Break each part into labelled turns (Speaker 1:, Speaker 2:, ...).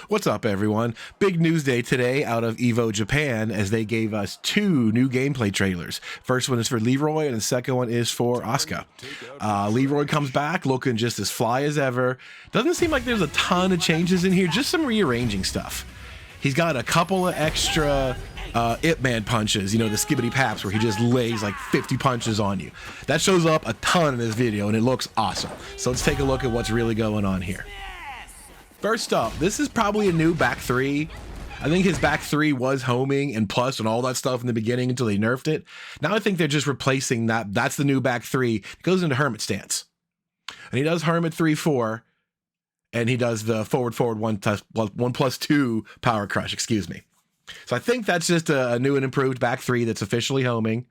Speaker 1: What's up, everyone? Big news day today out of Evo Japan as they gave us 2 new gameplay trailers. First one is for Leroy and the second one is for Asuka. Leroy comes back looking just as fly as ever. Doesn't seem like there's a ton of changes in here, just some rearranging stuff. He's got a couple of extra Ip Man punches, you know, the Skibbidy paps where he just lays like 50 punches on you. That shows up a ton in this video and it looks awesome. So let's take a look at what's really going on here. First up, this is probably a new back 3. I think his back 3 was homing and plus and all that stuff in the beginning until they nerfed it. Now I think they're just replacing that. That's the new back 3. It goes into Hermit stance. And he does Hermit 3-4. And he does the forward 1+2 power crush, excuse me. So I think that's just a new and improved back 3 that's officially homing.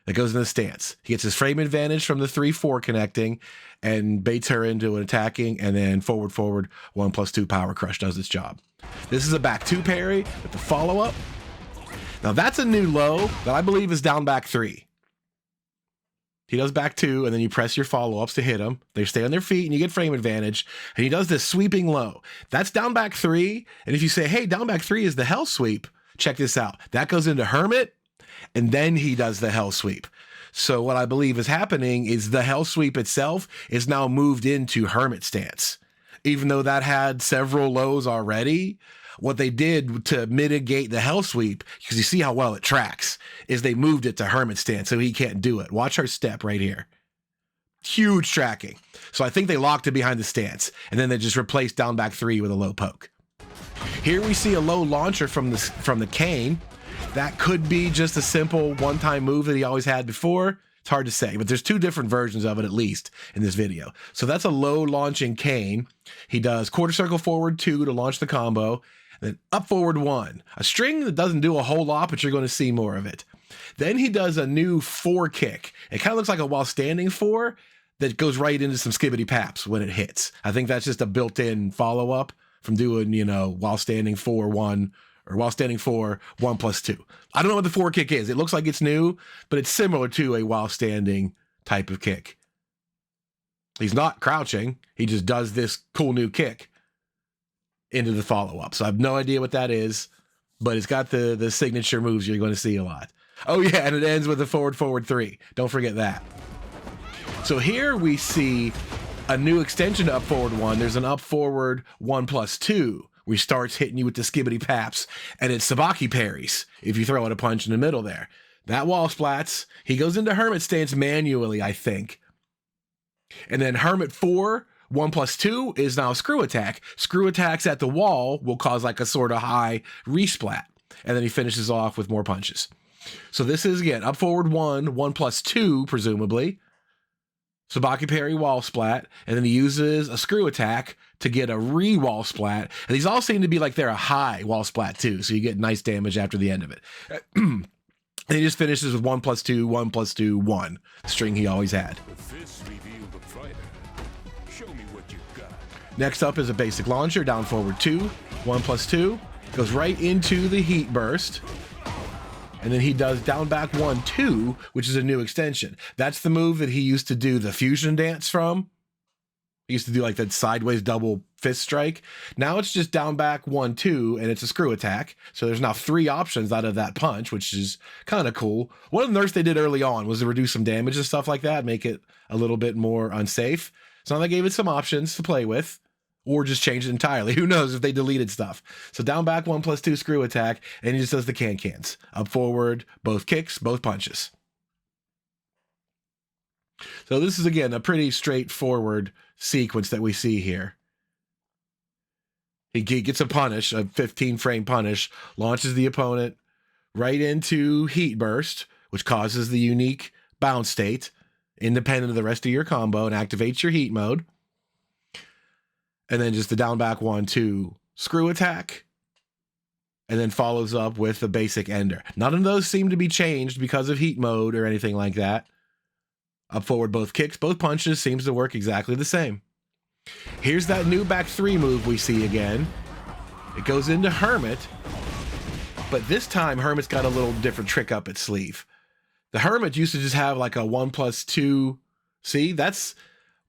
Speaker 1: That goes in the stance. He gets his frame advantage from the 3-4 connecting and baits her into an attacking, and then forward 1+2 power crush does its job. This is a back 2 parry with the follow-up. Now that's a new low that I believe is down back 3. He does back 2, and then you press your follow-ups to hit him. They stay on their feet, and you get frame advantage. And he does this sweeping low. That's down back 3. And if you say, hey, down back 3 is the hell sweep, check this out. That goes into Hermit, and then he does the hell sweep. So what I believe is happening is the hell sweep itself is now moved into Hermit stance. Even though that had several lows already, what they did to mitigate the hell sweep, because you see how well it tracks, is they moved it to Hermit stance so he can't do it. Watch her step right here. Huge tracking. So I think they locked it behind the stance, and then they just replaced down back 3 with a low poke. Here we see a low launcher from the cane. That could be just a simple one-time move that he always had before. It's hard to say, but there's 2 different versions of it at least in this video. So that's a low launching cane. He does quarter circle forward 2 to launch the combo, then up forward 1. A string that doesn't do a whole lot, but you're going to see more of it. Then he does a new 4 kick. It kind of looks like a while standing 4 that goes right into some Skibbidy paps when it hits. I think that's just a built-in follow-up from doing, you know, while standing 4-1 or while standing 4-1+2. I don't know what the 4 kick is. It looks like it's new, but it's similar to a while standing type of kick. He's not crouching. He just does this cool new kick into the follow-up. So I have no idea what that is, but it's got the signature moves you're going to see a lot. Oh yeah, and it ends with a forward 3. Don't forget that. So here we see a new extension to up forward 1. There's an up forward 1+2. Where he starts hitting you with the Skibbidy paps, and it's Sabaki parries if you throw out a punch in the middle there. That wall splats. He goes into Hermit stance manually, I think. And then Hermit 4, 1+2 is now screw attack. Screw attacks at the wall will cause like a sort of high resplat. And then he finishes off with more punches. So this is, again, up forward 1+2, presumably. Sabaki parry wall splat, and then he uses a screw attack to get a re-wall splat. And these all seem to be like they're a high wall splat too, so you get nice damage after the end of it. And he just finishes with 1+2, 1+2, 1, the string he always had. Next up is a basic launcher, down forward 2, 1+2, goes right into the heat burst. And then he does down back 1-2, which is a new extension. That's the move that he used to do the fusion dance from. He used to do like that sideways double fist strike. Now it's just down back 1-2, and it's a screw attack. So there's now 3 options out of that punch, which is kind of cool. One of the nerfs they did early on was to reduce some damage and stuff like that, make it a little bit more unsafe. So now they gave it some options to play with. Or just change it entirely. Who knows if they deleted stuff. So down back 1+2 screw attack, and he just does the can-cans. Up forward, both kicks, both punches. So this is, again, a pretty straightforward sequence that we see here. He gets a punish, a 15-frame punish, launches the opponent right into heat burst, which causes the unique bounce state, independent of the rest of your combo, and activates your heat mode. And then just the down back 1-2 screw attack, and then follows up with the basic ender. None of those seem to be changed because of heat mode or anything like that. Up forward, both kicks, both punches seems to work exactly the same. Here's that new back 3 move we see again. It goes into Hermit, but this time Hermit's got a little different trick up its sleeve. The Hermit used to just have like a 1+2. See, that's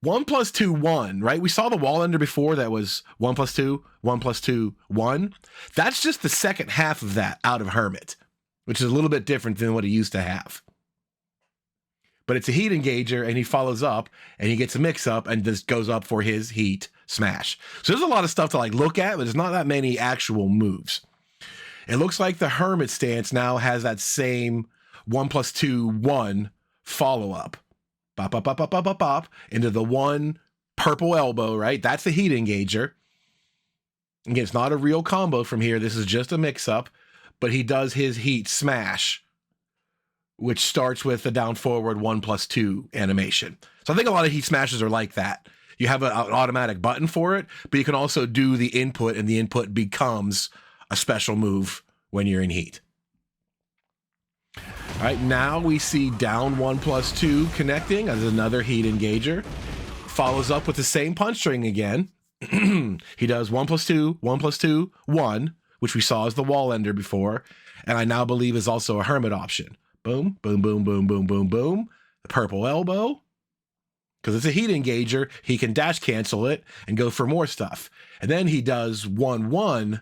Speaker 1: 1 + 2, 1, right? We saw the wall ender before that was 1 + 2, 1 + 2, 1. That's just the second half of that out of Hermit, which is a little bit different than what he used to have. But it's a heat engager, and he follows up, and he gets a mix-up, and just goes up for his heat smash. So there's a lot of stuff to like look at, but there's not that many actual moves. It looks like the Hermit stance now has that same 1 + 2, 1 follow-up. Bop, bop, bop, bop, bop, bop, bop, into the 1 purple elbow, right? That's the heat engager. Again, it's not a real combo from here. This is just a mix-up, but he does his heat smash, which starts with the down forward 1 + 2 animation. So I think a lot of heat smashes are like that. You have an automatic button for it, but you can also do the input, and the input becomes a special move when you're in heat. All right, now we see down 1 + 2 connecting as another heat engager. Follows up with the same punch string again. He does 1 + 2, 1 + 2, 1, which we saw as the wall ender before, and I now believe is also a Hermit option. Boom, boom, boom, boom, boom, boom, boom. The purple elbow. Because it's a heat engager, he can dash cancel it and go for more stuff. And then he does 1, 1,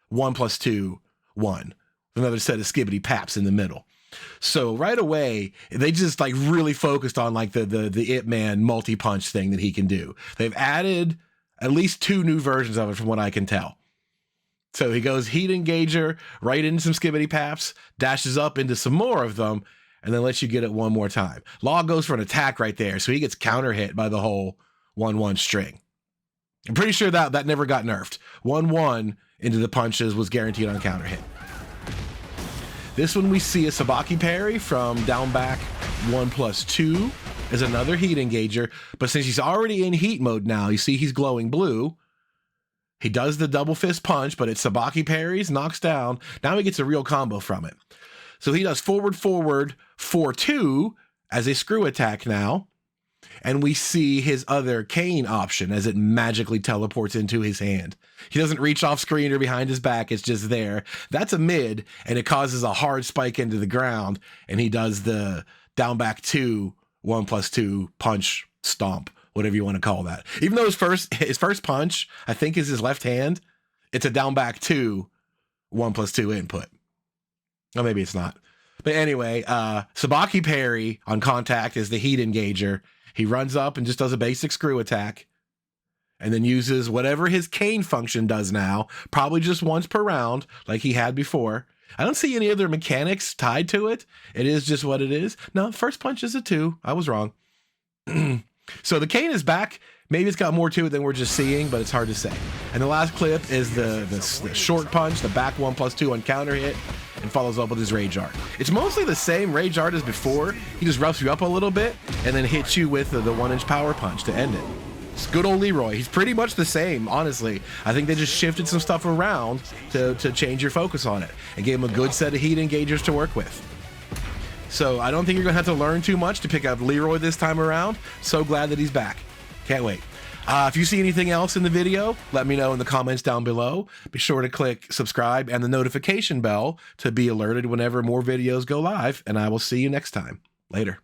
Speaker 1: 1 + 2, 1. Another set of Skibbidy paps in the middle. So right away, they just like really focused on like the Ip Man multi-punch thing that he can do. They've added at least 2 new versions of it from what I can tell. So he goes heat engager right into some Skibbidy paps, dashes up into some more of them, and then lets you get it one more time. Law goes for an attack right there, so he gets counter hit by the whole 1-1 string. I'm pretty sure that never got nerfed. 1-1 into the punches was guaranteed on counter hit. This one we see a Sabaki parry from down back 1 + 2 as another heat engager, but since he's already in heat mode now, you see he's glowing blue. He does the double fist punch, but it's Sabaki parries, knocks down. Now he gets a real combo from it. So he does forward, forward, 4-2 as a screw attack now. And we see his other cane option as it magically teleports into his hand. He doesn't reach off screen or behind his back. It's just there. That's a mid, and it causes a hard spike into the ground. And he does the down back 2, 1 + 2 punch stomp, whatever you want to call that. Even though his first punch, I think, is his left hand, it's a down back 2, 1 + 2 input. Oh, maybe it's not. But anyway, Sabaki parry on contact is the heat engager. He runs up and just does a basic screw attack and then uses whatever his cane function does now, probably just once per round like he had before. I don't see any other mechanics tied to it. It is just what it is. No, first punch is a 2. I was wrong. So the cane is back. Maybe it's got more to it than we're just seeing, but it's hard to say. And the last clip is the short punch, the back 1 + 2 on counter hit, and follows up with his rage art. It's mostly the same rage art as before. He just roughs you up a little bit and then hits you with the 1-inch power punch to end it. It's good old Leroy. He's pretty much the same, honestly. I think they just shifted some stuff around to change your focus on it and gave him a good set of heat engagers to work with. So I don't think you're going to have to learn too much to pick up Leroy this time around. So glad that he's back. Can't wait. If you see anything else in the video, let me know in the comments down below. Be sure to click subscribe and the notification bell to be alerted whenever more videos go live, and I will see you next time. Later.